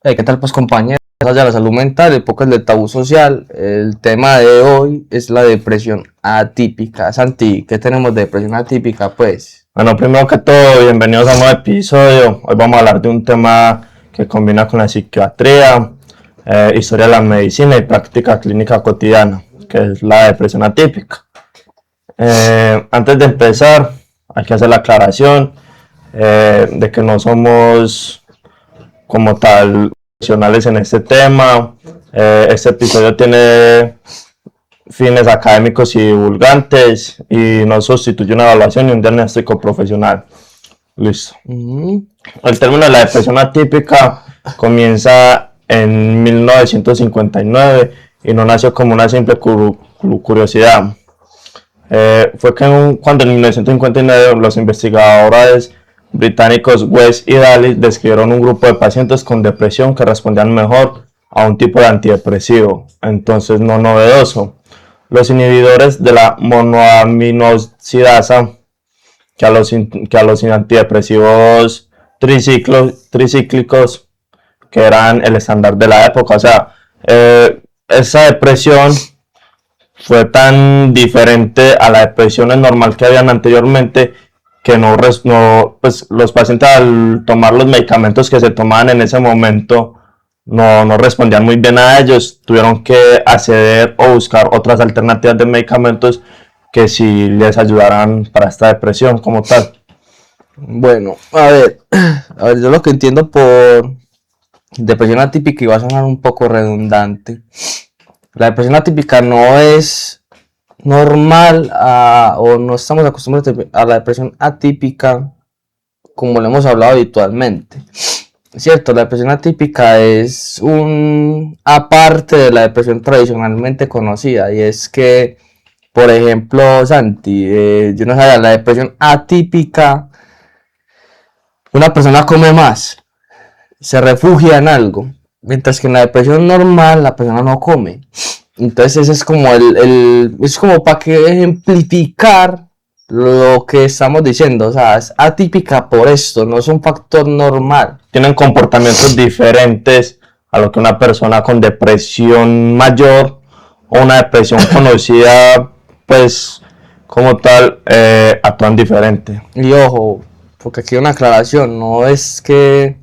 ¿Qué tal pues compañeros? Allá la salud mental, épocas del tabú social. El tema de hoy es la depresión atípica. Santi, ¿qué tenemos de depresión atípica pues? Bueno, primero que todo, bienvenidos a un nuevo episodio. Hoy vamos a hablar de un tema que combina con la psiquiatría, historia de la medicina y práctica clínica cotidiana, que es la depresión atípica. Antes de empezar, hay que hacer la aclaración de que no somos como tal profesionales en este tema. Este episodio tiene fines académicos y divulgantes y no sustituye una evaluación ni un diagnóstico profesional. Listo. El término de la depresión atípica comienza en 1959 y no nació como una simple curiosidad. Fue que cuando en 1959 los investigadores británicos West y Daly describieron un grupo de pacientes con depresión que respondían mejor a un tipo de antidepresivo, entonces no novedoso. Los inhibidores de la monoaminoxidasa, que a los antidepresivos tricíclicos, que eran el estándar de la época. O sea, esa depresión fue tan diferente a la depresión normal que habían anteriormente que pues los pacientes, al tomar los medicamentos que se tomaban en ese momento, no respondían muy bien a ellos. Tuvieron que acceder o buscar otras alternativas de medicamentos que sí les ayudaran para esta depresión como tal. Bueno, a ver, yo lo que entiendo por depresión atípica, y va a sonar un poco redundante, la depresión atípica no es normal o no estamos acostumbrados a la depresión atípica como lo hemos hablado habitualmente. Cierto, la depresión atípica es aparte de la depresión tradicionalmente conocida, y es que, por ejemplo, Santi, yo no sabía, la depresión atípica, una persona come más, se refugia en algo, mientras que en la depresión normal la persona no come. Entonces ese es como es como para que ejemplificar lo que estamos diciendo. O sea, es atípica por esto, no es un factor normal. Tienen comportamientos diferentes a lo que una persona con depresión mayor o una depresión conocida, pues como tal, actúan diferente. Y ojo, porque aquí hay una aclaración, no es que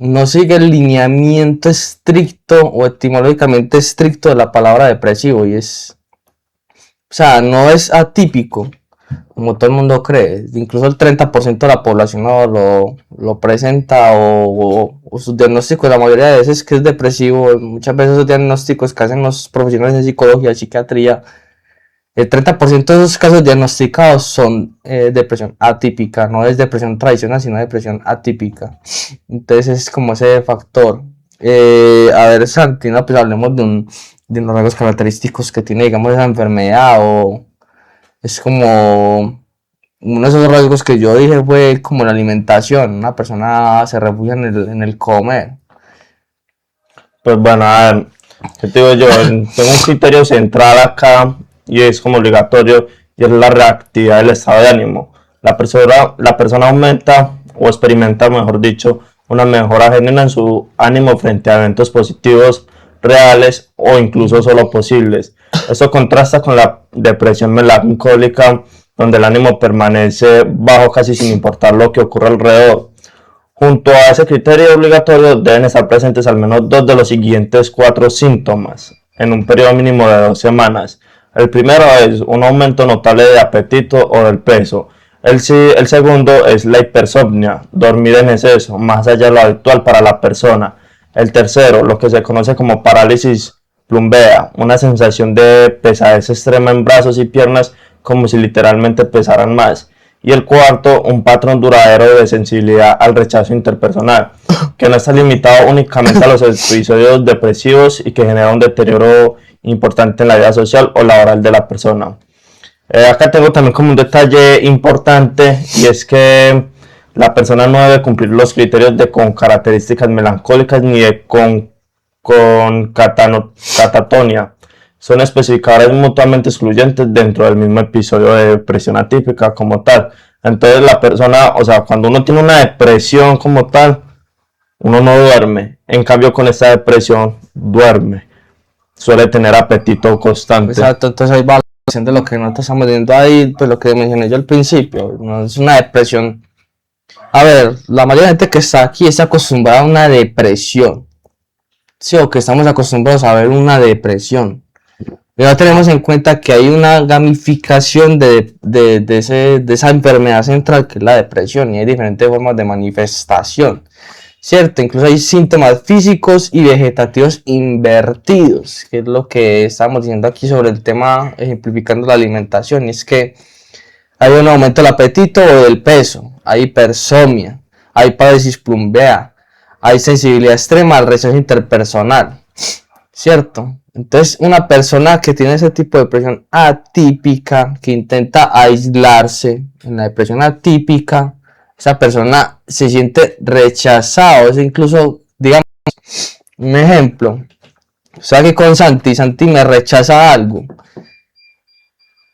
no sigue el lineamiento estricto o etimológicamente estricto de la palabra depresivo, y o sea, no es atípico como todo el mundo cree. Incluso el 30% de la población lo presenta, o sus diagnósticos, la mayoría de veces, que es depresivo. Muchas veces esos diagnósticos que hacen los profesionales de psicología, psiquiatría, el 30% de esos casos diagnosticados son depresión atípica. No es depresión tradicional, sino depresión atípica. Entonces es como ese factor. A ver, Santi, pues hablemos de unos rasgos característicos que tiene, digamos, esa enfermedad. O es como uno de esos rasgos que yo dije fue como la alimentación. Una persona se refugia en el comer. Pues bueno, a ver, ¿qué te digo yo? Tengo un criterio central acá y es como obligatorio, y es la reactividad del estado de ánimo. La persona aumenta o experimenta, mejor dicho, una mejora genuina en su ánimo frente a eventos positivos reales o incluso solo posibles. Esto contrasta con la depresión melancólica, donde el ánimo permanece bajo casi sin importar lo que ocurra alrededor. Junto a ese criterio obligatorio deben estar presentes al menos 2 de los siguientes 4 síntomas en un periodo mínimo de 2 semanas. El primero es un aumento notable de apetito o del peso. El segundo es la hipersomnia, dormir en exceso, más allá de lo habitual para la persona. El tercero, lo que se conoce como parálisis plumbea, una sensación de pesadez extrema en brazos y piernas, como si literalmente pesaran más. Y el cuarto, un patrón duradero de sensibilidad al rechazo interpersonal, que no está limitado únicamente a los episodios depresivos y que genera un deterioro importante en la vida social o laboral de la persona. Acá tengo también como un detalle importante, y es que la persona no debe cumplir los criterios con características melancólicas ni con catatonia. Son especificadores mutuamente excluyentes dentro del mismo episodio de depresión atípica como tal. Entonces la persona, o sea, cuando uno tiene una depresión como tal, uno no duerme. En cambio, con esta depresión, duerme. Suele tener apetito constante. Exacto, entonces ahí va la cuestión de lo que nosotros estamos viendo ahí, pues lo que mencioné yo al principio, no es una depresión. A ver, la mayoría de gente que está aquí está acostumbrada a una depresión, sí, o que estamos acostumbrados a ver una depresión. Pero no tenemos en cuenta que hay una gamificación de esa enfermedad central que es la depresión, y hay diferentes formas de manifestación, ¿cierto? Incluso hay síntomas físicos y vegetativos invertidos, que es lo que estamos diciendo aquí sobre el tema, ejemplificando la alimentación, y es que hay un aumento del apetito o del peso, hay hipersomnia, hay parálisis plumbea, hay sensibilidad extrema al rechazo interpersonal, ¿cierto? Entonces, una persona que tiene ese tipo de depresión atípica, que intenta aislarse en la depresión atípica, esa persona se siente rechazado. Es incluso, digamos, un ejemplo. O sea que con Santi me rechaza algo.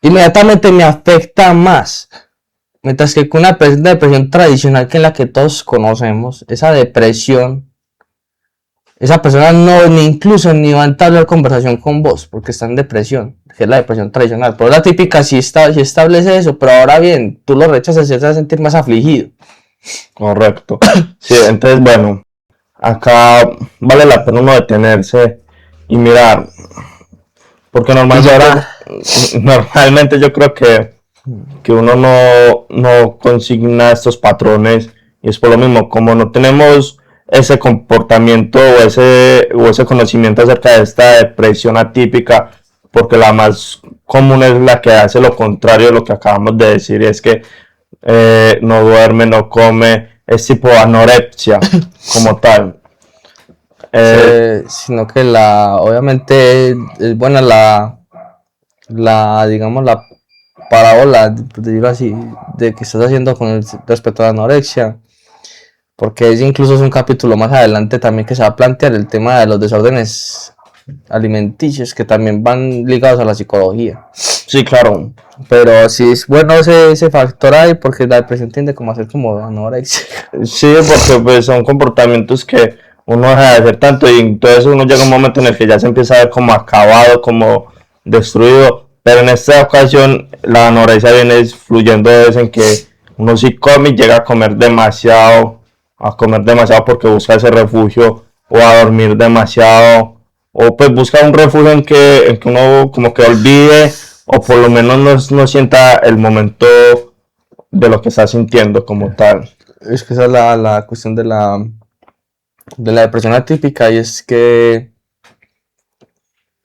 Inmediatamente me afecta más. Mientras que con una depresión tradicional, que es la que todos conocemos, esa depresión, esa persona ni va a entablar conversación con vos porque está en depresión, que es la depresión tradicional. Pero la típica sí establece eso, pero ahora bien, tú lo rechazas y te vas a sentir más afligido. Correcto. Sí, entonces, bueno, acá vale la pena uno detenerse y mirar, porque normalmente yo creo que uno no consigna estos patrones, y es por lo mismo, como no tenemos ese comportamiento o ese conocimiento acerca de esta depresión atípica, porque la más común es la que hace lo contrario de lo que acabamos de decir, y es que no duerme, no come, es tipo anorexia como tal. Sino que obviamente es buena digamos, la parábola, por decirlo así, de que estás haciendo con respecto a la anorexia, porque incluso es un capítulo más adelante también que se va a plantear el tema de los desórdenes alimenticios, que también van ligados a la psicología. Sí, claro. Pero sí es bueno ese factor ahí, porque la depresión tiende como a ser como anorexia. Sí, porque pues son comportamientos que uno deja de hacer tanto, y entonces uno llega a un momento en el que ya se empieza a ver como acabado, como destruido. Pero en esta ocasión la anorexia viene fluyendo desde en que uno sí come y llega a comer demasiado porque busca ese refugio, o a dormir demasiado, o pues busca un refugio en que uno como que olvide, o por lo menos no sienta el momento de lo que está sintiendo como tal. Es que esa es la cuestión de la depresión atípica, y es que,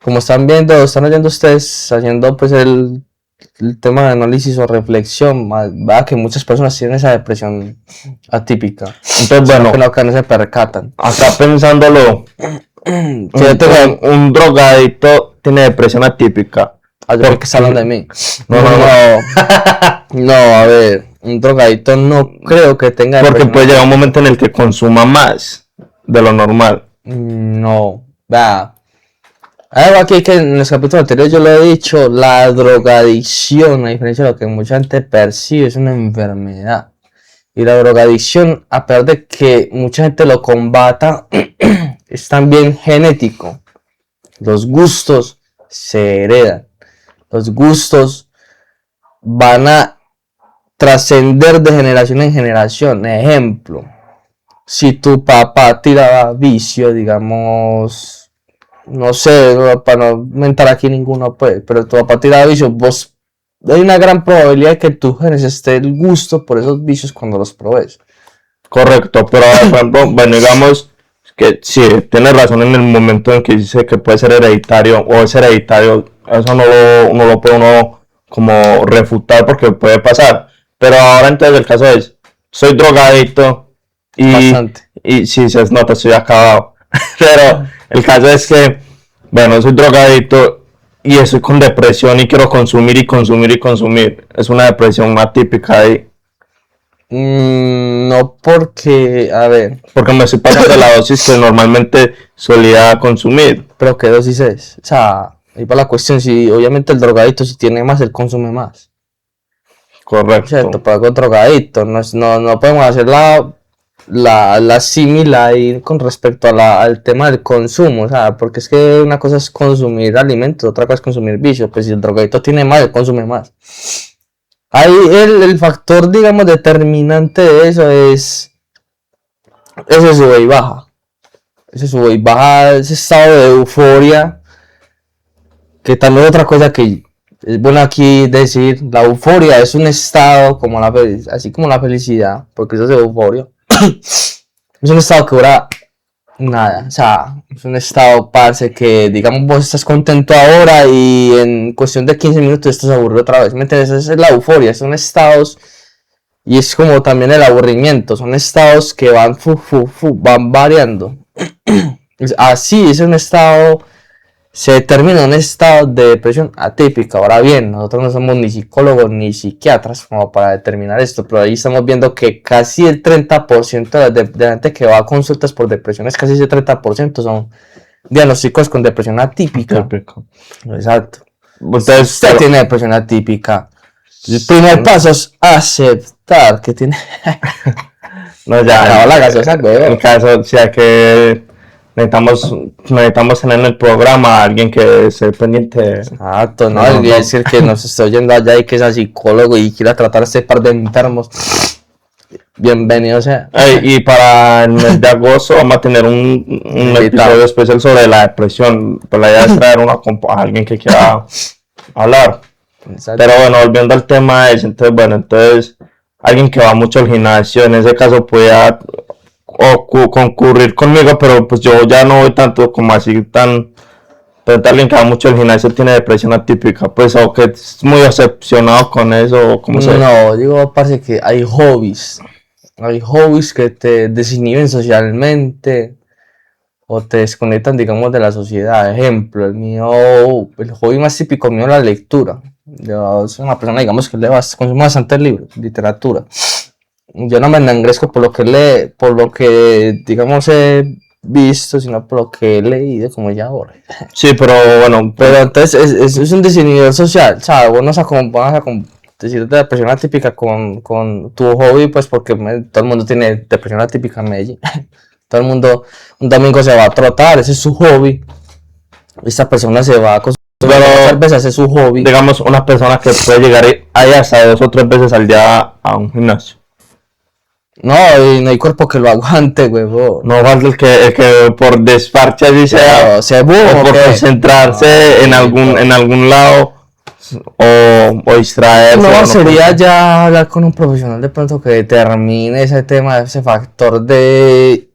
como están oyendo ustedes, haciendo pues el tema de análisis o reflexión, va que muchas personas tienen esa depresión atípica. Entonces, bueno, que no se percatan. acá pensándolo, un drogadicto tiene depresión atípica. ¿Por qué está hablando de mí? No. No, a ver, un drogadicto no creo que tenga porque depresión. puede llegar un momento en el que consuma más de lo normal. No, vea. Hay algo aquí que en los capítulos anteriores yo lo he dicho: la drogadicción, a diferencia de lo que mucha gente percibe, es una enfermedad. Y la drogadicción, a pesar de que mucha gente lo combata, es también genético. Los gustos se heredan. Los gustos van a trascender de generación en generación. Ejemplo, si tu papá tiraba vicio, digamos, no sé, para no mentar aquí ninguno, pues, pero tu papá tiraba vicio, vos, hay una gran probabilidad de que tu genes esté el gusto por esos vicios cuando los probes. Correcto, pero por ejemplo, bueno, digamos que sí, tienes razón en el momento en que dice que puede ser hereditario o es hereditario, eso no lo puede uno como refutar porque puede pasar. Pero ahora entonces el caso es, soy drogadicto y sí, se nota, estoy acabado. Pero el caso es que, bueno, soy drogadicto y estoy con depresión y quiero consumir y consumir y consumir. Es una depresión atípica ahí. No, porque, a ver. Porque me estoy pasando la dosis que normalmente solía consumir. ¿Pero qué dosis es? O sea, ahí va la cuestión. Si obviamente el drogadicto, si tiene más, él consume más. Correcto. Cierto, para algo drogadicto. No podemos hacer la símil ahí con respecto al tema del consumo, o sea, porque es que una cosa es consumir alimentos, otra cosa es consumir vicio, pues si el drogadicto tiene más, él consume más. Ahí el factor, digamos, determinante de eso es ese sube y baja. Ese sube y baja, ese estado de euforia, que también otra cosa que es bueno aquí decir, la euforia es un estado como así como la felicidad, porque eso es euforia. Es un estado que dura nada, o sea, es un estado, parce, que digamos vos estás contento ahora y en cuestión de 15 minutos estás aburrido otra vez, ¿me entiendes? Esa es la euforia, son estados, y es como también el aburrimiento, son estados que van, van variando. Así es un estado, se determina un estado de depresión atípica. Ahora bien, nosotros no somos ni psicólogos ni psiquiatras como para determinar esto, pero ahí estamos viendo que casi el 30% de la gente que va a consultas por depresiones, casi ese 30% son diagnósticos con depresión atípica. Típico. Exacto. Entonces, Usted tiene depresión atípica. El primer paso es aceptar que tiene. no, ya, la gaseosa, güey. en caso, o sea que necesitamos tener en el programa a alguien que esté pendiente. Exacto, no, No, es decir que nos está oyendo allá y que es psicólogo y quiera tratar a este par de enfermos. Bienvenido sea. Y para el mes de agosto vamos a tener un episodio especial sobre la depresión. Pues la idea es traer a alguien que quiera hablar. Exacto. Pero bueno, volviendo al tema de eso, entonces alguien que va mucho al gimnasio, en ese caso puede concurrir conmigo, pero pues yo ya no voy tanto como así pero alguien que va mucho al gimnasio tiene depresión atípica, pues, o que es muy decepcionado con eso, como se No, digo, parece que hay hobbies que te desinhiben socialmente o te desconectan, digamos, de la sociedad. Ejemplo, el hobby más típico mío es la lectura. Yo soy una persona, digamos, que consume bastantes libros, literatura. Yo no me enangresco por lo que digamos, he visto, sino por lo que he leído, como ya ahora. Sí, pero bueno, Pero entonces es un desinhibidor social, ¿sabes? Vos no vas a decir de depresión atípica con tu hobby, pues porque todo el mundo tiene depresión atípica en Medellín. Todo el mundo un domingo se va a trotar, ese es su hobby. Esta persona se va a consumir cerveza, ese es su hobby. digamos, una persona que puede llegar ahí hasta 2 o 3 veces al día a un gimnasio. No, y no hay cuerpo que lo aguante, huevo. No falta el que por desparche así sea, No, se o por concentrarse en algún lado, o distraerse. No, o sería ya hablar con un profesional de pronto que determine ese tema, ese factor de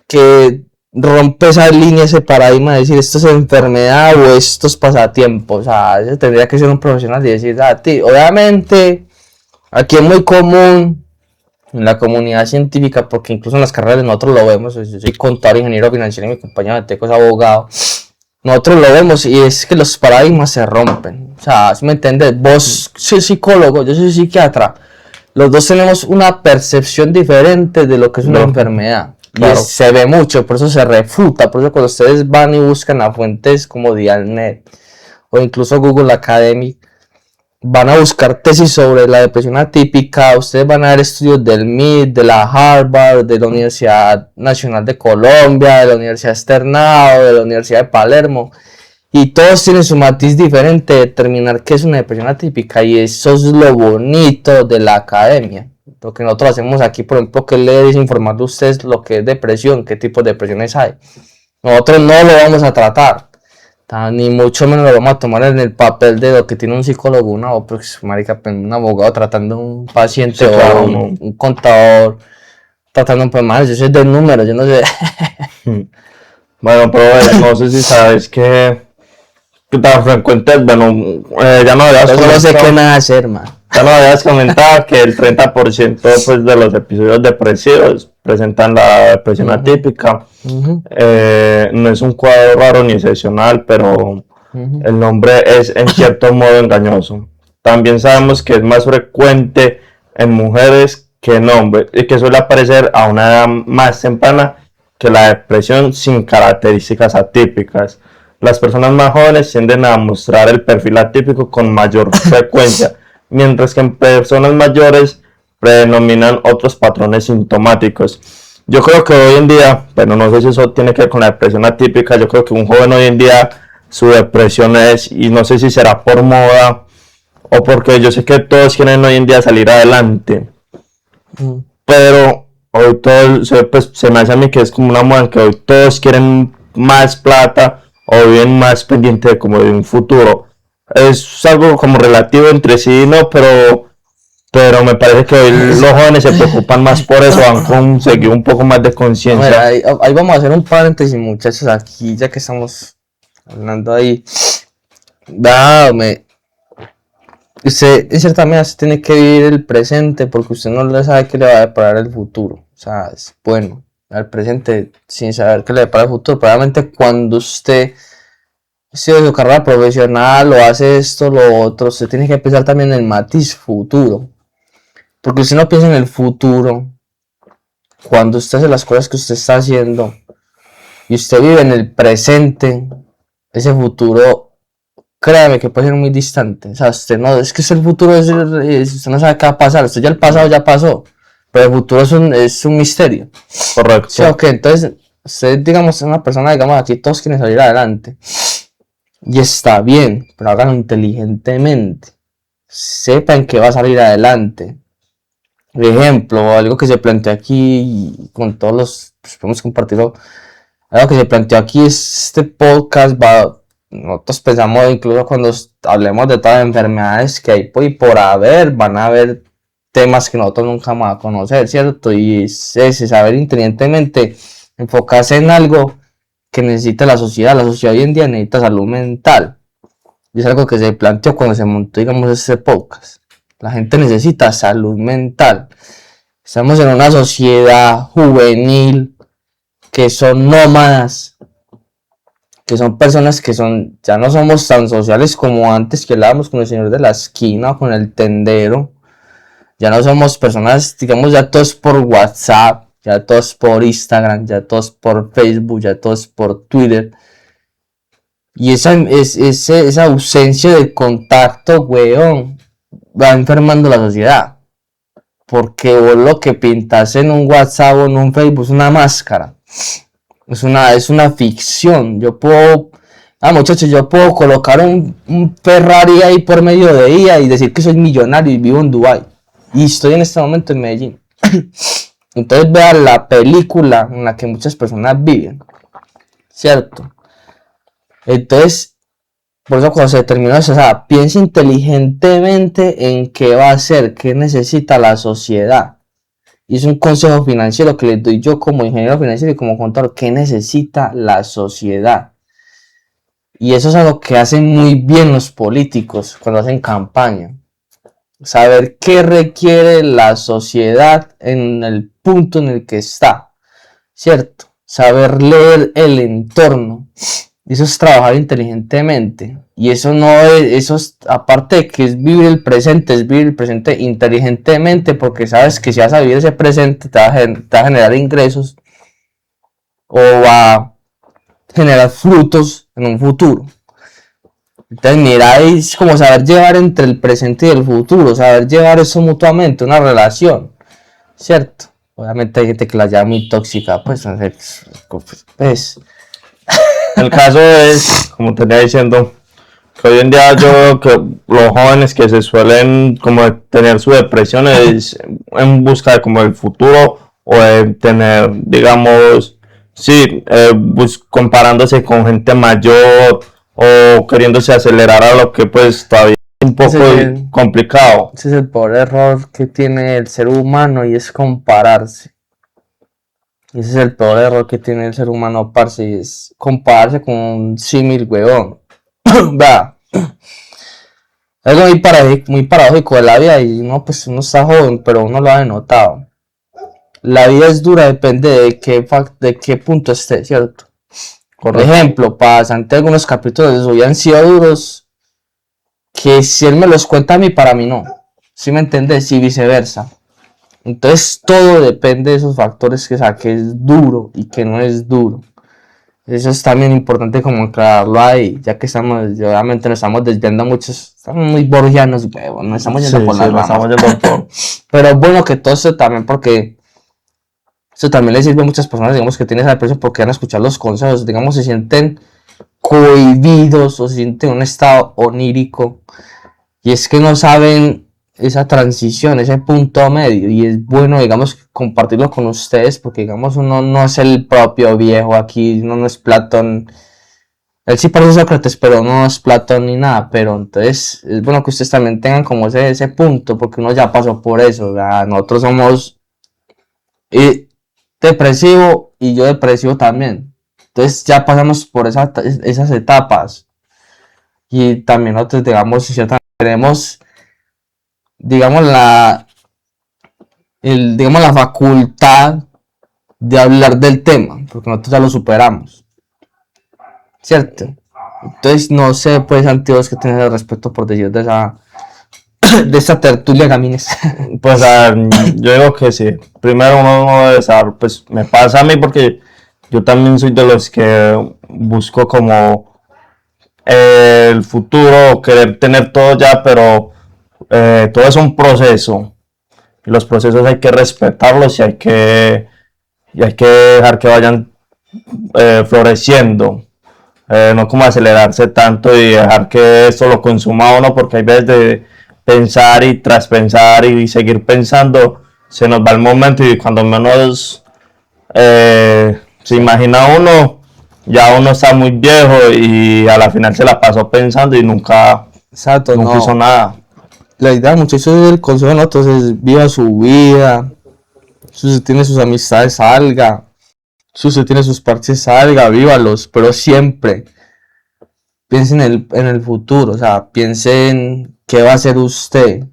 que rompe esa línea, ese paradigma de decir esto es enfermedad o esto es pasatiempo. O sea, ese tendría que ser un profesional y decir, obviamente, aquí es muy común en la comunidad científica, porque incluso en las carreras nosotros lo vemos. Yo soy contador, ingeniero financiero y mi compañero de Teco es abogado. Nosotros lo vemos y es que los paradigmas se rompen. O sea, ¿sí me entiendes? Vos soy psicólogo, yo soy psiquiatra. Los dos tenemos una percepción diferente de lo que es una enfermedad. Claro. Y se ve mucho, por eso se refuta. Por eso cuando ustedes van y buscan a fuentes como Dialnet o incluso Google Academy, van a buscar tesis sobre la depresión atípica. Ustedes van a ver estudios del MIT, de la Harvard, de la Universidad Nacional de Colombia, de la Universidad Externado, de la Universidad de Palermo, y todos tienen su matiz diferente de determinar qué es una depresión atípica, y eso es lo bonito de la academia. Lo que nosotros hacemos aquí, por ejemplo, que les informarle a ustedes lo que es depresión, qué tipo de depresiones hay. Nosotros no lo vamos a tratar, ni mucho menos lo vamos a tomar en el papel de lo que tiene un psicólogo, marica, un abogado tratando a un paciente, Sí, claro, o un contador tratando un problema. Yo soy de números, yo no sé. Bueno, pero no sé si sabes que tan frecuente, bueno, ya no habías Yo no sé qué me va a hacer, man. Ya no habías comentado que el 30% pues, de los episodios depresivos presentan la depresión atípica. No es un cuadro raro ni excepcional, pero el nombre es en cierto modo engañoso. También sabemos que es más frecuente en mujeres que en hombres y que suele aparecer a una edad más temprana que la depresión sin características atípicas. Las personas más jóvenes tienden a mostrar el perfil atípico con mayor frecuencia, mientras que en personas mayores predominan otros patrones sintomáticos. Yo creo que hoy en día, pero no sé si eso tiene que ver con la depresión atípica, yo creo que un joven hoy en día su depresión es, y no sé si será por moda o porque yo sé que todos quieren hoy en día salir adelante, pero hoy todo se me hace a mí que es como una moda en que hoy todos quieren más plata o viven más pendiente de como de un futuro. Es algo como relativo entre sí, ¿no? Pero me parece que hoy los jóvenes se preocupan más por eso, han conseguido un poco más de conciencia. Ahí vamos a hacer un paréntesis, muchachos, aquí ya que estamos hablando ahí. Usted en cierta medida se tiene que vivir el presente porque usted no le sabe qué le va a deparar el futuro. O sea, es bueno al presente sin saber qué le depara el futuro. Probablemente cuando usted sigue su carrera profesional o hace esto, lo otro, usted tiene que pensar también en el matiz futuro. Porque usted no piensa en el futuro cuando usted hace las cosas que usted está haciendo y usted vive en el presente, ese futuro, créame que puede ser muy distante. O sea, usted no, es que el futuro usted no sabe qué va a pasar. Usted ya el pasado ya pasó, pero el futuro es un misterio. Correcto. Sí, ok, entonces, usted, digamos, es una persona, digamos, aquí todos quieren salir adelante. Y está bien, pero háganlo inteligentemente. Sepan que va a salir adelante. Por ejemplo, algo que se plantea aquí y con todos los, pues, podemos compartirlo. Algo que se planteó aquí es este podcast. Nosotros pensamos, incluso cuando hablemos de todas las enfermedades que hay y por haber, van a haber temas que nosotros nunca vamos a conocer, ¿cierto? Y es ese saber inteligentemente enfocarse en algo que necesita la sociedad. La sociedad hoy en día necesita salud mental. Y es algo que se planteó cuando se montó, digamos, este podcast. La gente necesita salud mental. Estamos en una sociedad juvenil que son nómadas, que son personas que ya no somos tan sociales como antes, que hablábamos con el señor de la esquina o con el tendero. Ya no somos personas, digamos, ya todos por WhatsApp, ya todos por Instagram, ya todos por Facebook, ya todos por Twitter. Y esa ausencia de contacto, weón, va enfermando la sociedad. Porque vos lo que pintas en un WhatsApp o en un Facebook es una máscara. Es una ficción. Muchachos, yo puedo colocar un Ferrari ahí por medio de ella y decir que soy millonario y vivo en Dubai. Y estoy en este momento en Medellín. Entonces vean la película en la que muchas personas viven. ¿Cierto? Entonces, por eso cuando se terminó eso, o sea, piensa inteligentemente en qué va a hacer, qué necesita la sociedad. Y es un consejo financiero que les doy yo como ingeniero financiero y como contador, qué necesita la sociedad. Y eso es algo que hacen muy bien los políticos cuando hacen campaña. Saber qué requiere la sociedad en el punto en el que está, ¿cierto? Saber leer el entorno. Eso es trabajar inteligentemente. Y eso no es, aparte de que es vivir el presente, es vivir el presente inteligentemente, porque sabes que si vas a vivir ese presente te va a generar ingresos o va a generar frutos en un futuro. Entonces, mira, es como saber llevar entre el presente y el futuro, saber llevar eso mutuamente, una relación, ¿cierto? Obviamente hay gente que la llama muy tóxica, pues. El caso es, como te venía diciendo, que hoy en día yo veo que los jóvenes que se suelen como tener su depresión es en busca de como el futuro o de tener, digamos, sí, comparándose con gente mayor o queriéndose acelerar a lo que pues todavía es un poco complicado. Ese es el peor error que tiene el ser humano y es compararse. Ese es el peor error que tiene el ser humano, parce, y es compararse con un símil, weón. Va. Algo muy paradójico de la vida y no, pues uno está joven, pero uno lo ha notado. La vida es dura, depende de qué punto esté, ¿cierto? Por ejemplo, para Santiago algunos capítulos de su vida han sido duros, que si él me los cuenta a mí, para mí no. ¿Sí me entiendes? Y viceversa. Entonces todo depende de esos factores que es duro y que no es duro. Eso es también importante como aclararlo ahí, ya que estamos, obviamente nos estamos desviando mucho, estamos muy borgianos, huevón, nos estamos yendo Sí, por sí, las lo estamos ramas. yendo por... Pero es bueno que todo esto también, porque eso también le sirve a muchas personas, digamos, que tienen esa depresión porque van a escuchar los consejos, digamos, se sienten cohibidos o se sienten en un estado onírico. Y es que no saben esa transición, ese punto medio. Y es bueno, digamos, compartirlo con ustedes porque, digamos, uno no es el propio viejo aquí, uno no es Platón. Él sí parece Sócrates, pero no es Platón ni nada. Pero entonces es bueno que ustedes también tengan como ese punto porque uno ya pasó por eso. ¿Verdad? Nosotros somos depresivo y yo depresivo también. Entonces ya pasamos por esas etapas. Y también nosotros, digamos, tenemos, digamos, digamos, la facultad de hablar del tema, porque nosotros ya lo superamos, ¿cierto? Entonces, no sé, pues, Santiago, que tienes el respeto por decir de esa tertulia gamines. Pues a ver, yo digo que sí. Primero uno no debe saber, pues me pasa a mí porque yo también soy de los que busco como el futuro, querer tener todo ya, pero todo es un proceso. Y los procesos hay que respetarlos y hay que dejar que vayan floreciendo. No como acelerarse tanto y dejar que esto lo consuma uno, porque hay veces de pensar y tras pensar y seguir pensando, se nos va el momento y cuando menos se imagina uno, ya uno está muy viejo y a la final se la pasó pensando y Exacto, nunca hizo no. nada. La idea, muchachos, del consejo de nosotros es viva su vida. Si usted tiene sus amistades, salga. Si usted tiene sus parches, salga, vívalos, pero siempre piense en el futuro, o sea, piense en qué va a hacer usted.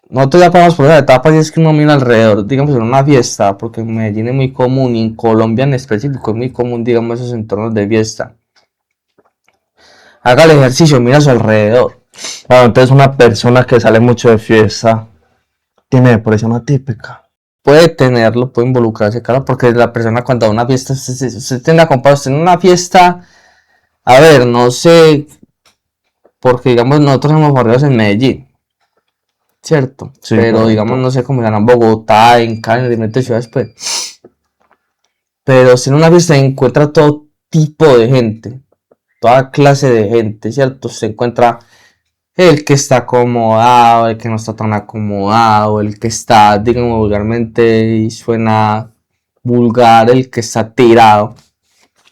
Nosotros ya pasamos por esa etapa y es que uno mira alrededor, digamos, en una fiesta, porque en Medellín es muy común y en Colombia en específico es muy común, digamos, esos entornos de fiesta. Haga el ejercicio, mira a su alrededor. Bueno, entonces una persona que sale mucho de fiesta tiene depresión atípica. Puede tenerlo, puede involucrarse, claro, porque la persona cuando va a una fiesta, usted tiende a comparar, usted en una fiesta, a ver, no sé, porque digamos, nosotros somos barrios en Medellín. Cierto, Sí, pero digamos, correcto. no sé cómo será en Bogotá, en Cali, en diferentes ciudades, pues. Pero si en una fiesta se encuentra todo tipo de gente, toda clase de gente, ¿cierto? Se encuentra el que está acomodado, el que no está tan acomodado, el que está, digamos, vulgarmente y suena vulgar, el que está tirado,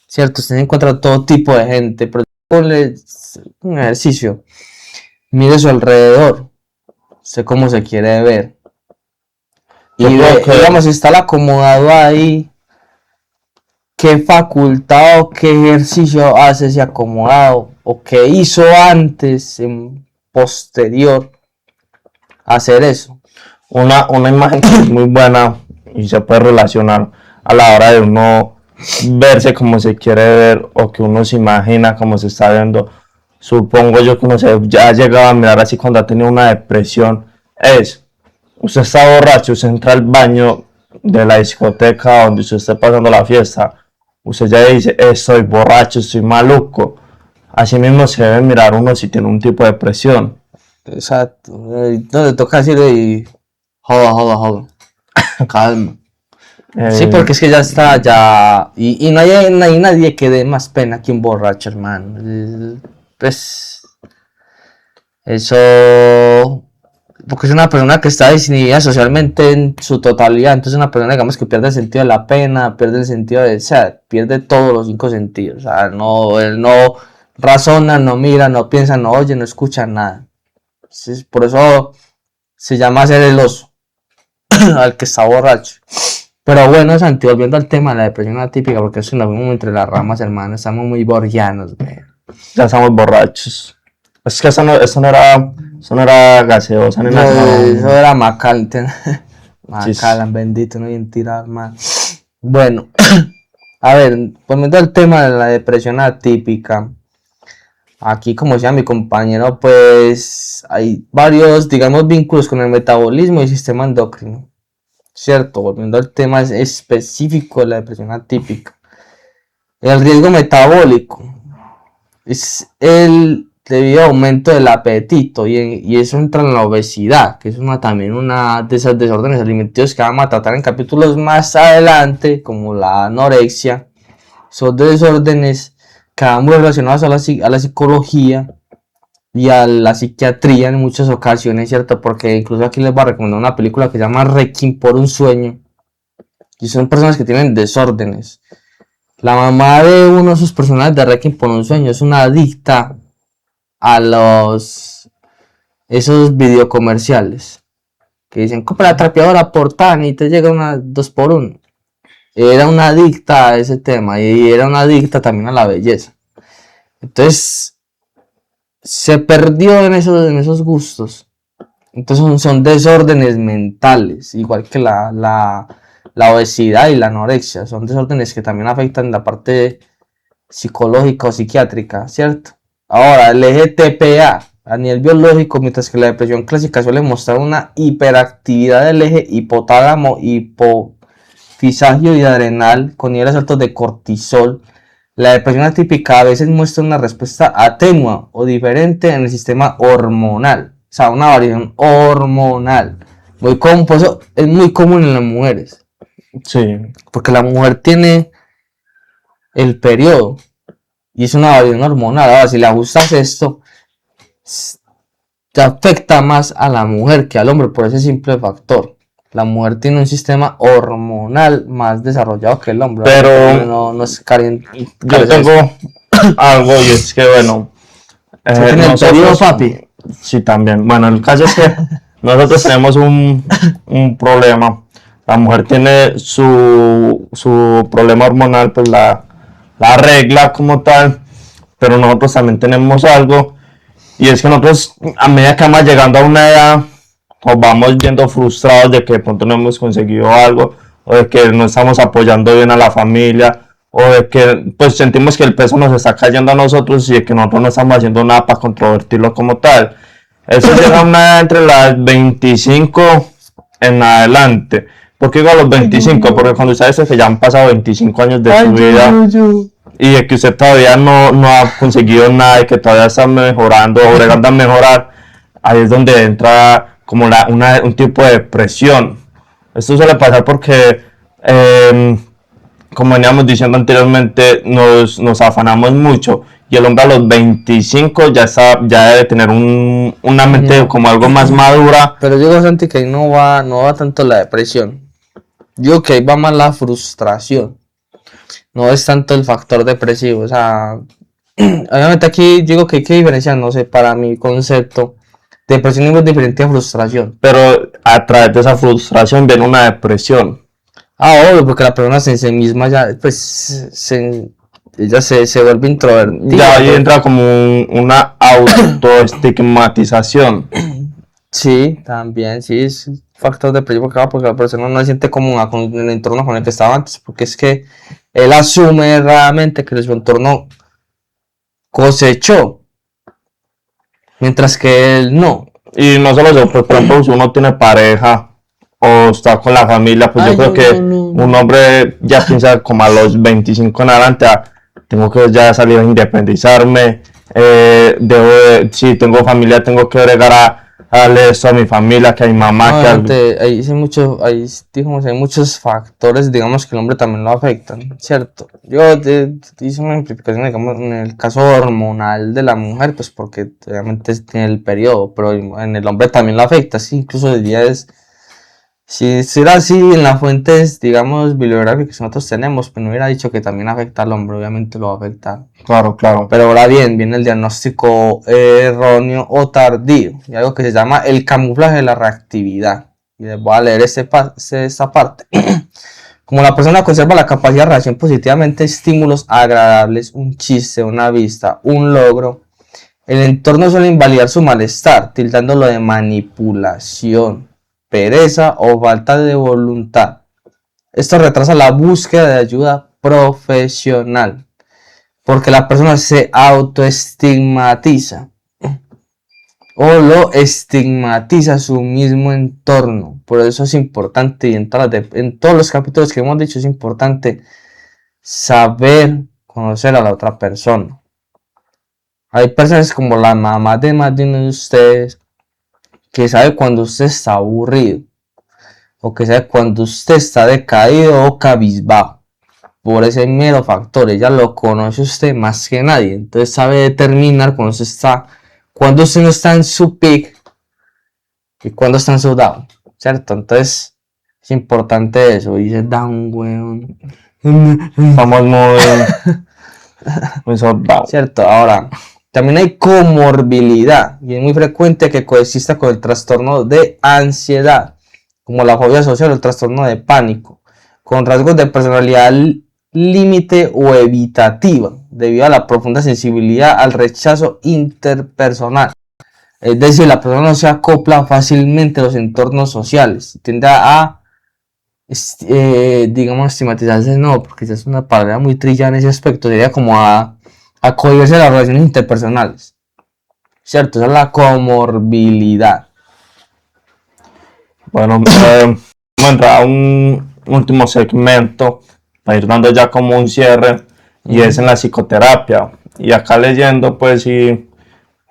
¿cierto? Se encuentra todo tipo de gente, pero ponle un ejercicio, mire su alrededor, sé cómo se quiere ver. Yo Y creo digamos, que si está el acomodado ahí, ¿qué facultad o qué ejercicio hace ese acomodado? ¿O qué hizo antes, en posterior, a hacer eso? una imagen que es muy buena y se puede relacionar a la hora de uno verse como se quiere ver o que uno se imagina como se está viendo. Supongo yo que uno se ya ha llegado a mirar así cuando ha tenido una depresión. Es, usted está borracho, usted entra al baño de la discoteca donde usted esté pasando la fiesta. Usted ya dice, estoy borracho, estoy maluco. Así mismo se debe mirar uno si tiene un tipo de depresión. Exacto. No le toca decirle y joda, joda, joda. Calma. Sí, Eh, porque es que ya está, ya. Y no hay nadie que dé más pena que un borracho, hermano. Pues. Eso. Porque es una persona que está desinhibida socialmente en su totalidad. Entonces, es una persona, digamos, que pierde el sentido de la pena, pierde el sentido de. O sea, pierde todos los cinco sentidos. O sea, no, él no razona, no mira, no piensa, no oye, no escucha nada. Entonces, por eso se llama ser el oso, al que está borracho. Pero bueno, Santi, volviendo al tema de la depresión atípica, porque eso nos vemos entre las ramas, hermano. Estamos muy borgianos, güey. ya estamos borrachos. Es que eso no era gaseosa ni nada, Eso no. era Macallan. Chis. Macallan, bendito, no bien tirado, man. Bueno, a ver, volviendo al tema de la depresión atípica. Aquí, como decía mi compañero, pues hay varios, digamos, vínculos con el metabolismo y el sistema endocrino. Cierto, volviendo al tema específico de la depresión atípica. El riesgo metabólico es el debido aumento del apetito y eso entra en la obesidad, que es también una de esas desórdenes alimenticios que vamos a tratar en capítulos más adelante, como la anorexia. Son desórdenes que van muy relacionados a la psicología y a la psiquiatría en muchas ocasiones, ¿cierto? Porque incluso aquí les voy a recomendar una película que se llama Requiem por un sueño. Y son personas que tienen desórdenes. La mamá de uno de sus personajes de Requiem por un sueño es una adicta a esos videocomerciales que dicen compra la trapeadora por tan y te llega una 2x1. Era una adicta a ese tema y era una adicta también a la belleza. Entonces se perdió en esos gustos. Entonces son desórdenes mentales, igual que la obesidad y la anorexia. Son desórdenes que también afectan la parte psicológica o psiquiátrica, ¿cierto? Ahora, el eje TPA a nivel biológico, mientras que la depresión clásica suele mostrar una hiperactividad del eje hipotálamo, hipofisagio y adrenal con niveles altos de cortisol, la depresión atípica a veces muestra una respuesta atenua o diferente en el sistema hormonal, o sea, una variación hormonal. Muy común, por eso es muy común en las mujeres. Sí. Porque la mujer tiene el periodo y es una variación hormonal. Ahora, si le ajustas esto, te afecta más a la mujer que al hombre por ese simple factor. La mujer tiene un sistema hormonal más desarrollado que el hombre. Pero no es caliente. yo tengo algo y es que, bueno, ¿Tiene el periodo, papi? Sí, también. Bueno, el caso es que nosotros tenemos un problema. La mujer tiene su problema hormonal, pues la regla como tal, pero nosotros también tenemos algo, y es que nosotros, a medida que vamos llegando a una edad, nos vamos viendo frustrados de que de pronto no hemos conseguido algo, o de que no estamos apoyando bien a la familia, o de que pues sentimos que el peso nos está cayendo a nosotros y de que nosotros no estamos haciendo nada para controvertirlo como tal. Eso llega a una edad entre las 25 en adelante. ¿Por qué digo a los 25? Porque cuando usted dice que ya han pasado 25 años de su vida y de que usted todavía no ha conseguido nada y que todavía está mejorando o bregando a mejorar, ahí es donde entra como un tipo de depresión. Esto suele pasar porque, como veníamos diciendo anteriormente, nos afanamos mucho y el hombre a los 25 ya debe tener una mente como algo más madura. Pero yo digo, Santi, que ahí no va tanto la depresión. Yo creo que ahí va más la frustración. No es tanto el factor depresivo. O sea, obviamente aquí digo que hay que diferenciar, no sé, para mi concepto, depresión es diferente a frustración. Pero a través de esa frustración viene una depresión. Obvio, porque la persona en sí misma ya, pues, ella se vuelve introvertida. Ya ahí entra como una autoestigmatización. Sí, también, sí, es un factor depresivo, claro, porque la persona no se siente cómoda con el entorno con el que estaba antes, porque es que él asume realmente que su entorno cosechó, mientras que él no. Y no solo eso, pues por ejemplo, si uno tiene pareja o está con la familia, pues yo creo que un hombre ya piensa como a los 25 en adelante, tengo que ya salir a independizarme, si tengo familia tengo que agregar a darle esto a mi familia, que a mi mamá, hay muchos factores, digamos, que el hombre también lo afectan, ¿cierto? Yo hice una simplificación, digamos, en el caso hormonal de la mujer, pues porque obviamente tiene el periodo, pero en el hombre también lo afecta, sí, incluso si era así en las fuentes, digamos, bibliográficas que nosotros tenemos, pues no hubiera dicho que también afecta al hombre, obviamente lo va a afectar. Claro. Pero ahora bien, viene el diagnóstico erróneo o tardío, y algo que se llama el camuflaje de la reactividad. Y les voy a leer esta parte. Como la persona conserva la capacidad de reacción positivamente a estímulos agradables, un chiste, una vista, un logro, el entorno suele invalidar su malestar, tildándolo de manipulación, pereza o falta de voluntad. Esto retrasa la búsqueda de ayuda profesional, porque la persona se autoestigmatiza o lo estigmatiza su mismo entorno. Por eso es importante, y en todos los capítulos que hemos dicho, es importante saber conocer a la otra persona. Hay personas como la mamá de más de uno de ustedes que sabe cuando usted está aburrido o que sabe cuando usted está decaído o cabizbajo. Por ese mero factor, ella lo conoce usted más que nadie, entonces sabe determinar cuando usted no está en su peak y cuando está en su down, ¿cierto? Entonces es importante eso. Dice down, weón. Vamos muy sobrado. Cierto, ahora también hay comorbilidad y es muy frecuente que coexista con el trastorno de ansiedad, como la fobia social o el trastorno de pánico, con rasgos de personalidad límite o evitativa, debido a la profunda sensibilidad al rechazo interpersonal. Es decir, la persona no se acopla fácilmente a los entornos sociales, tiende a digamos, estigmatizarse, no, porque esa es una palabra muy trillada en ese aspecto, sería como a cohibirse de las relaciones interpersonales, ¿cierto? Esa es la comorbilidad. Bueno, vamos a entrar a un último segmento para ir dando ya como un cierre, y es en la psicoterapia. Y acá leyendo, pues, y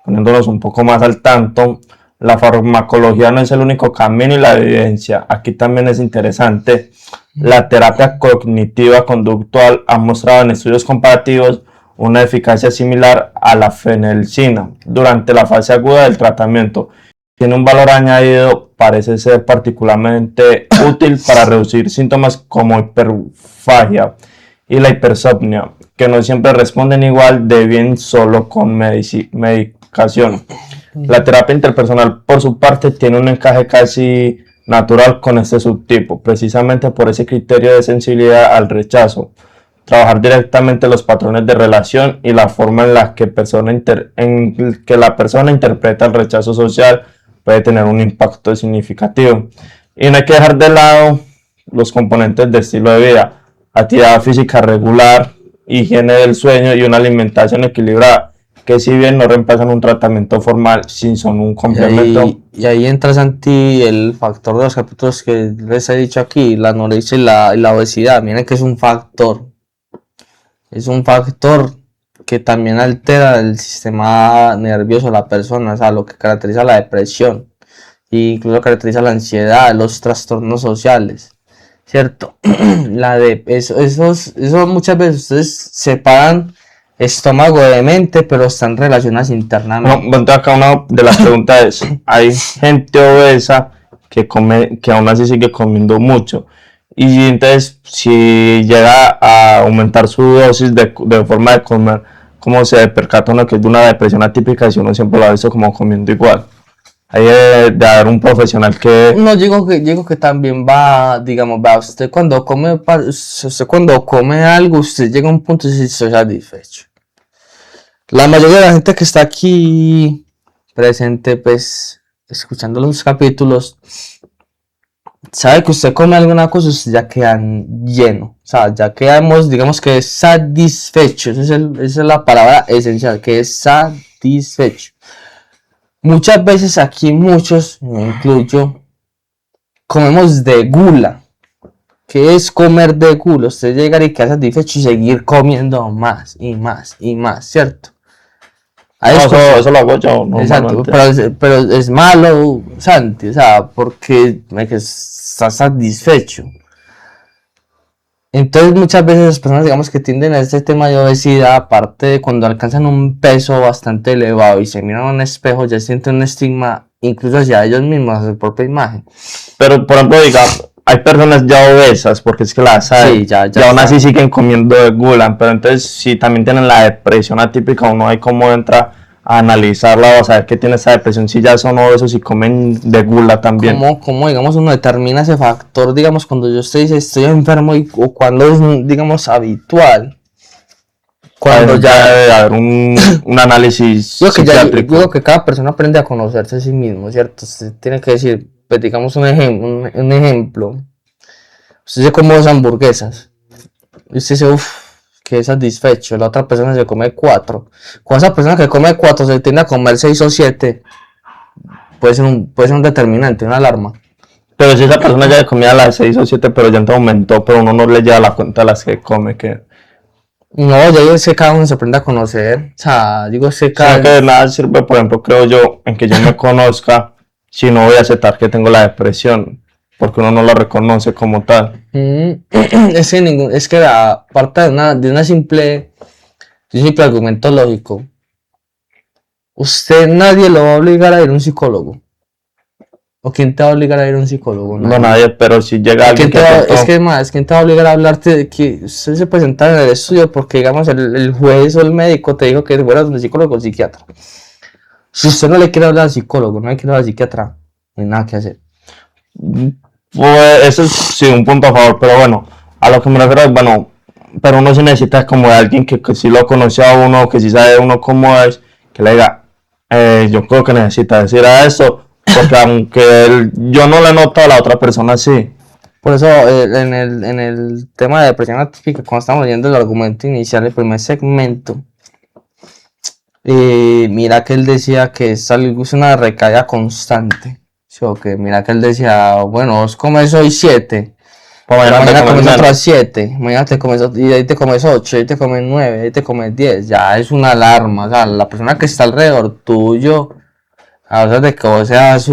poniéndonos un poco más al tanto, la farmacología no es el único camino y la evidencia. Aquí también es interesante. La terapia cognitiva conductual ha mostrado en estudios comparativos una eficacia similar a la fenelcina durante la fase aguda del tratamiento. Tiene un valor añadido, parece ser particularmente útil para reducir síntomas como hiperfagia y la hipersomnia, que no siempre responden igual de bien solo con medicación. La terapia interpersonal, por su parte, tiene un encaje casi natural con este subtipo, precisamente por ese criterio de sensibilidad al rechazo. Trabajar directamente los patrones de relación y la forma en la que la persona interpreta el rechazo social puede tener un impacto significativo. Y no hay que dejar de lado los componentes de estilo de vida: actividad física regular, higiene del sueño y una alimentación equilibrada, que si bien no reemplazan un tratamiento formal, sí son un complemento. Y ahí entra, Santi, el factor de los capítulos que les he dicho aquí, la anorexia y la obesidad. Miren que es un factor que también altera el sistema nervioso de la persona, o sea, lo que caracteriza la depresión, e incluso caracteriza la ansiedad, los trastornos sociales, ¿cierto? Eso muchas veces ustedes separan estómago de mente, pero están relacionadas internamente. Bueno, acá una de las preguntas es: hay gente obesa que aún así sigue comiendo mucho, y entonces si llega a aumentar su dosis de forma de comer, ¿cómo se percata uno que es de una depresión atípica si uno siempre lo ha visto como comiendo igual? Hay de haber un profesional que... No, digo que también va, digamos, usted cuando come algo, usted llega a un punto y se satisfecho. La mayoría de la gente que está aquí presente, pues, escuchando los capítulos, sabe que usted come alguna cosa, usted ya queda lleno. O sea, ya quedamos, digamos que satisfecho. Esa es la palabra esencial, que es satisfecho. Muchas veces aquí, muchos, me incluyo, comemos de gula. ¿Qué es comer de gula? Usted llegar y quedar satisfecho y seguir comiendo más y más y más, ¿cierto? Eso lo hago yo, exacto, pero es malo, Santi, o sea, porque está satisfecho. Entonces muchas veces las personas, digamos, que tienden a este tema de obesidad, aparte de cuando alcanzan un peso bastante elevado y se miran a un espejo, ya sienten un estigma incluso hacia ellos mismos, hacia su propia imagen. Pero, por ejemplo, digamos, hay personas ya obesas, porque es que las hay, sí, ya aún así siguen comiendo de gula, pero entonces si también tienen la depresión atípica, uno hay como entra a analizarla o a saber que tiene esa depresión, si ya son obesos y comen de gula también. ¿Cómo digamos uno determina ese factor, digamos, cuando yo estoy enfermo o cuando es, digamos, habitual? Cuando ya debe haber un análisis psiquiátrico. Digo que cada persona aprende a conocerse a sí mismo, ¿cierto? Usted tiene que decir, pues, digamos un ejemplo. Usted se come 2 hamburguesas y usted dice, que satisfecho. La otra persona se come 4. Con esa persona que come 4 se tiende a comer 6 o 7. Puede ser un determinante, una alarma. Pero si esa persona ya comía las 6 o 7, pero ya aumentó, pero uno no le lleva la cuenta a las que come, que... No, yo digo es que cada uno se aprende a conocer. O sea, digo es que O sea, que de nada sirve, por ejemplo, creo yo, en que yo me conozca si no voy a aceptar que tengo la depresión, porque uno no la reconoce como tal. Es que la parte de un simple argumento lógico. Nadie lo va a obligar a ir a un psicólogo. ¿O quién te va a obligar a ir a un psicólogo? No nadie, pero si llega alguien que Es que más, ¿quién te va a obligar a hablarte de que usted se presenta en el estudio porque, digamos, el juez o el médico te dijo que fueras un psicólogo o psiquiatra? Si usted no le quiere hablar al psicólogo, no le quiere hablar al psiquiatra, no hay nada que hacer. pues eso es sí un punto a favor, pero bueno, a lo que me refiero es, bueno, pero uno sí necesita como de alguien que sí lo conoce a uno, que sí sabe uno cómo es, que le diga, yo creo que necesita decir a eso, porque aunque yo no le noto a la otra persona así. Por eso, en el tema de depresión atípica, cuando estamos leyendo el argumento inicial, el primer segmento, mira que él decía que es una recaída constante. ¿Sí? O que mira que él decía, bueno, vos comes hoy 7, mañana comes otras 7, mañana te comes, y ahí te comes 8, ahí te comes 9, ahí te comes 10. Ya es una alarma. O sea, la persona que está alrededor tuyo, a veces de que vos seas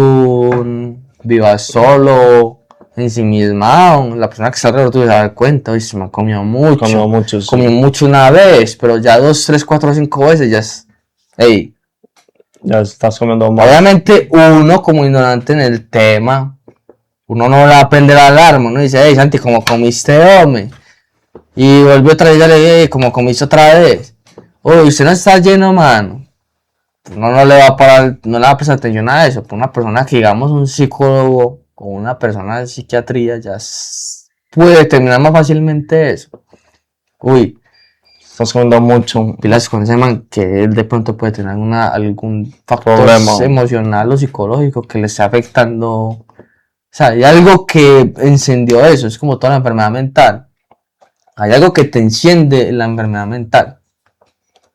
vivas solo, ensimismado, la persona que está alrededor tuyo se da cuenta, uy, se me ha comido mucho. Sí. Comió mucho una vez, pero ya 2, 3, 4, 5 veces ya es. Ey, ya estás comiendo mal. Obviamente uno como ignorante en el tema, uno no le va a prender la alarma, uno dice, hey Santi, como comiste, hombre. Y volvió otra vez, ya le dije, como comiste otra vez. Uy, usted no está lleno, mano. Uno no le va a parar, no le va a prestar atención a eso. Por una persona que, digamos, un psicólogo o una persona de psiquiatría ya puede determinar más fácilmente eso. Uy, estás comiendo mucho. Pilas con ese man que él de pronto puede tener algún factor emocional o psicológico que le esté afectando. O sea, hay algo que encendió eso, es como toda la enfermedad mental. Hay algo que te enciende la enfermedad mental.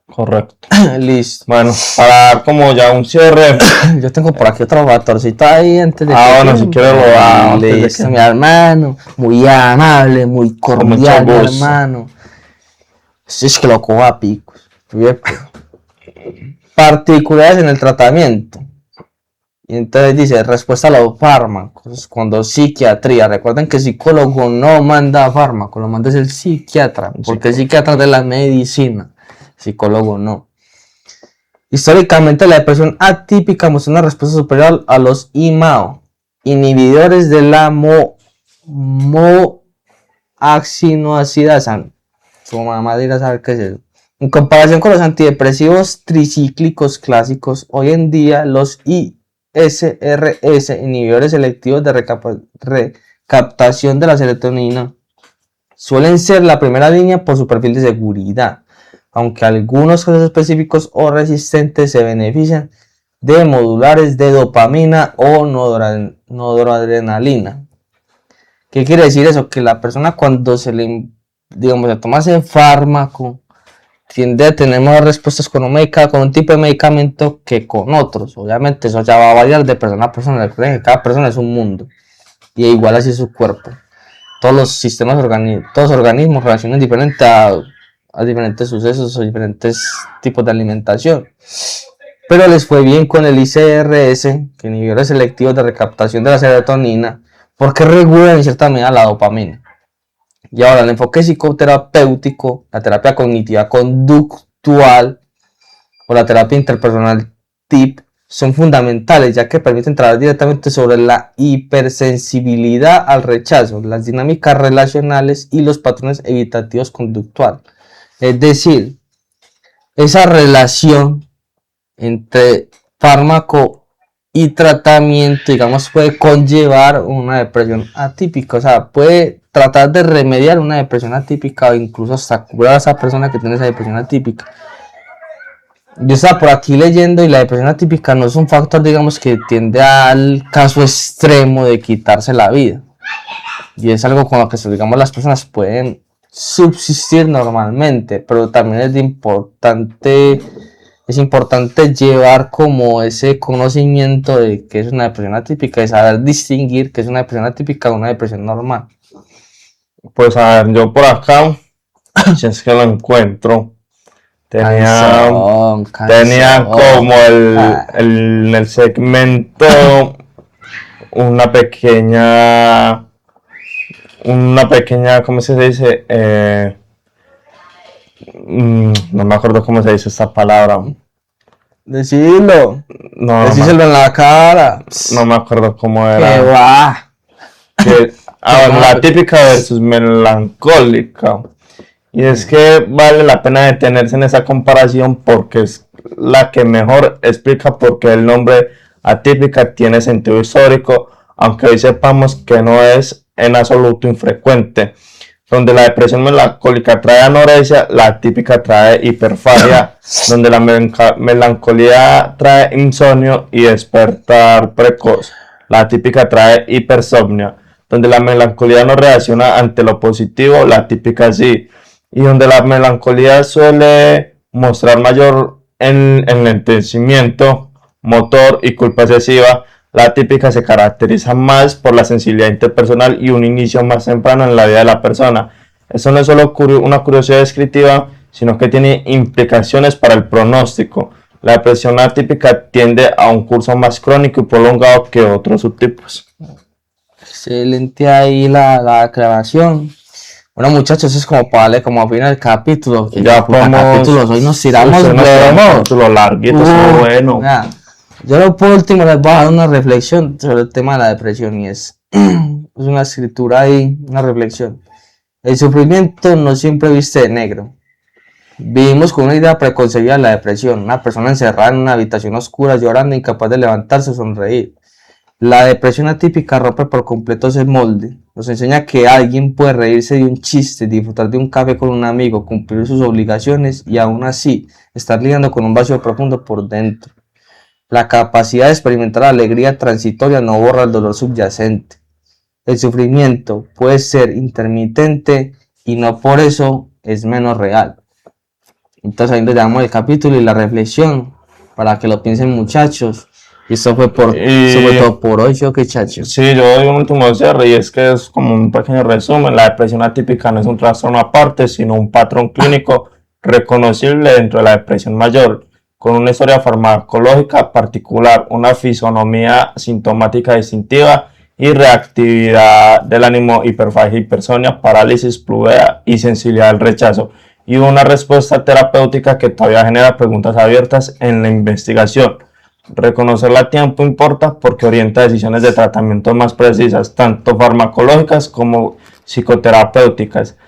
Correcto. Listo. Bueno, para dar como ya un cierre. Yo tengo por aquí otro factorcito ahí antes de bueno, si quieres lo damos. Listo, mi hermano. Muy amable, muy cordial, mi hermano. Si es que lo cojo a picos. Particularidades en el tratamiento. Y entonces dice, respuesta a los fármacos. Cuando psiquiatría, recuerden que el psicólogo no manda fármacos, lo manda es el psiquiatra, porque el psiquiatra es de la medicina, psicólogo no. Históricamente la depresión atípica muestra una respuesta superior a los IMAO, inhibidores de la moaxinoacidasa. Su mamá dirá saber qué es eso. En comparación con los antidepresivos tricíclicos clásicos, hoy en día los ISRS, inhibidores selectivos de recaptación de la serotonina, suelen ser la primera línea por su perfil de seguridad, aunque algunos casos específicos o resistentes se benefician de modulares de dopamina o noradrenalina. ¿Qué quiere decir eso? Que la persona cuando se toma ese fármaco tiende a tener más respuestas con un tipo de medicamento que con otros. Obviamente eso ya va a variar de persona a persona. Recuerden que cada persona es un mundo y igual así es su cuerpo. Todos los sistemas todos los organismos reaccionan diferente a diferentes sucesos o diferentes tipos de alimentación. Pero les fue bien con el ICRS, que inhibidores selectivos de recaptación de la serotonina, porque regulan en cierta medida la dopamina. Y ahora el enfoque psicoterapéutico, la terapia cognitiva conductual o la terapia interpersonal TIP son fundamentales, ya que permiten trabajar directamente sobre la hipersensibilidad al rechazo, las dinámicas relacionales y los patrones evitativos conductuales. Es decir, esa relación entre fármaco y tratamiento, digamos, puede conllevar una depresión atípica, o sea, puede tratar de remediar una depresión atípica o incluso hasta curar a esa persona que tiene esa depresión atípica. Yo estaba por aquí leyendo y la depresión atípica no es un factor, digamos, que tiende al caso extremo de quitarse la vida. Y es algo con lo que, digamos, las personas pueden subsistir normalmente, pero también es importante llevar como ese conocimiento de que es una depresión atípica, de saber distinguir que es una depresión atípica de una depresión normal. Pues a ver, yo por acá Si es que lo encuentro. Tenía Canción. como en el segmento una pequeña, ¿cómo se dice? No me acuerdo cómo se dice esta palabra. Decídelo. No, Decíselo en la cara. no me acuerdo cómo Que era. va. Bueno, la típica versus melancólica. Y es que vale la pena detenerse en esa comparación porque es la que mejor explica por qué el nombre atípica tiene sentido histórico, aunque hoy sepamos que no es en absoluto infrecuente. Donde la depresión melancólica trae anorexia, la atípica trae hiperfagia, donde la melancolía trae insomnio y despertar precoz. La atípica trae hipersomnia, donde la melancolía no reacciona ante lo positivo, la atípica sí. Y donde la melancolía suele mostrar mayor enlentecimiento motor y culpa excesiva, la atípica se caracteriza más por la sensibilidad interpersonal y un inicio más temprano en la vida de la persona. Eso no es solo una curiosidad descriptiva, sino que tiene implicaciones para el pronóstico. La depresión atípica tiende a un curso más crónico y prolongado que otros subtipos. Excelente ahí la aclaración. Bueno, muchachos, es como para darle como fin al capítulo. Ya podemos. Capítulos, hoy nos tiramos capítulo larguito, bueno. Mira, yo por último les voy a dar una reflexión sobre el tema de la depresión y es una escritura ahí, una reflexión. El sufrimiento no siempre viste de negro. Vivimos con una idea preconcebida de la depresión, una persona encerrada en una habitación oscura llorando, incapaz de levantarse o sonreír. La depresión atípica rompe por completo ese molde. Nos enseña que alguien puede reírse de un chiste, disfrutar de un café con un amigo, cumplir sus obligaciones y aún así estar lidiando con un vacío profundo por dentro. La capacidad de experimentar la alegría transitoria no borra el dolor subyacente. El sufrimiento puede ser intermitente y no por eso es menos real. Entonces ahí le damos el capítulo y la reflexión para que lo piensen, muchachos. Y eso fue todo por hoy, ¿sí o qué, chacho? Sí, yo doy un último cierre y es que es como un pequeño resumen. La depresión atípica no es un trastorno aparte, sino un patrón clínico reconocible dentro de la depresión mayor, con una historia farmacológica particular, una fisonomía sintomática distintiva y reactividad del ánimo, hiperfagia, hipersonia, parálisis, pluea y sensibilidad al rechazo, y una respuesta terapéutica que todavía genera preguntas abiertas en la investigación. Reconocerla a tiempo importa porque orienta decisiones de tratamiento más precisas, tanto farmacológicas como psicoterapéuticas.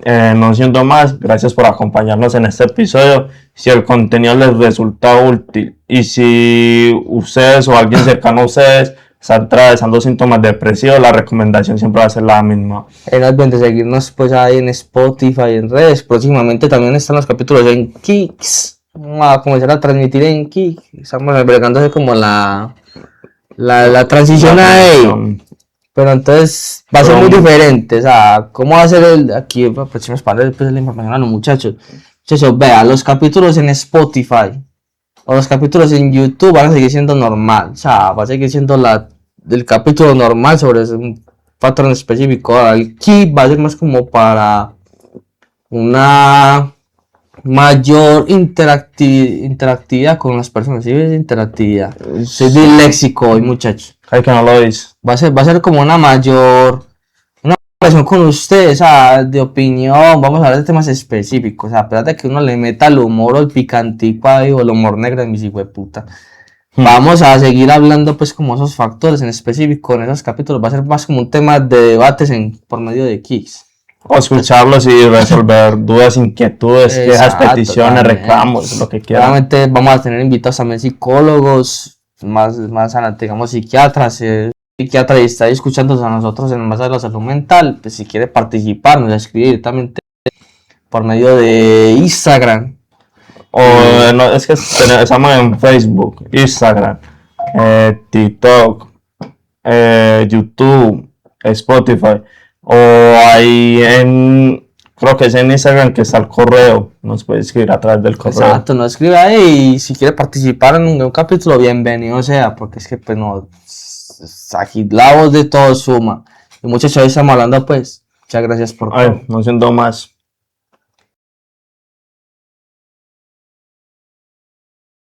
No siendo más, gracias por acompañarnos en este episodio. Si el contenido les resulta útil y si ustedes o alguien cercano a ustedes está atravesando síntomas depresivos, la recomendación siempre va a ser la misma. No olviden de seguirnos pues ahí en Spotify, en redes. Próximamente también están los capítulos en Kicks. Vamos a comenzar a transmitir en Kik. Estamos bregando como la transición ahí. Pero entonces va a ser muy diferente. O sea, ¿cómo va a ser aquí? Próximos padres, pues la información a los muchachos. Muchachos, vean, los capítulos en Spotify o los capítulos en YouTube van a seguir siendo normal. O sea, va a seguir siendo el capítulo normal sobre un patrón específico. El Kik va a ser más como para una mayor interactividad con las personas. ¿Sí ves? Interactividad. Soy disléxico hoy, muchachos. Ay, que no lo dice. Va a ser como una relación con ustedes, o sea, de opinión. Vamos a hablar de temas específicos. O sea, espérate que uno le meta el humor o el picantico ahí, o el humor negro de mis hijos de puta. Vamos a seguir hablando pues como esos factores en específico en esos capítulos. Va a ser más como un tema de debates por medio de Kicks. O escucharlos y resolver dudas, inquietudes, quejas, peticiones, reclamos, lo que quieran. Obviamente vamos a tener invitados también psicólogos, más digamos psiquiatras, psiquiatra y está escuchándonos a nosotros en base de la salud mental. Pues si quiere participar, nos escribe directamente por medio de Instagram. O no, es que estamos en Facebook, Instagram, TikTok, YouTube, Spotify. O ahí creo que es en Instagram que está el correo, nos puede escribir a través del correo. Exacto, nos escribe ahí y si quiere participar en un capítulo, bienvenido sea, porque es que pues no, aquí la voz de todo suma. Y muchachos, hoy estamos hablando pues, muchas gracias por todo. No siendo más.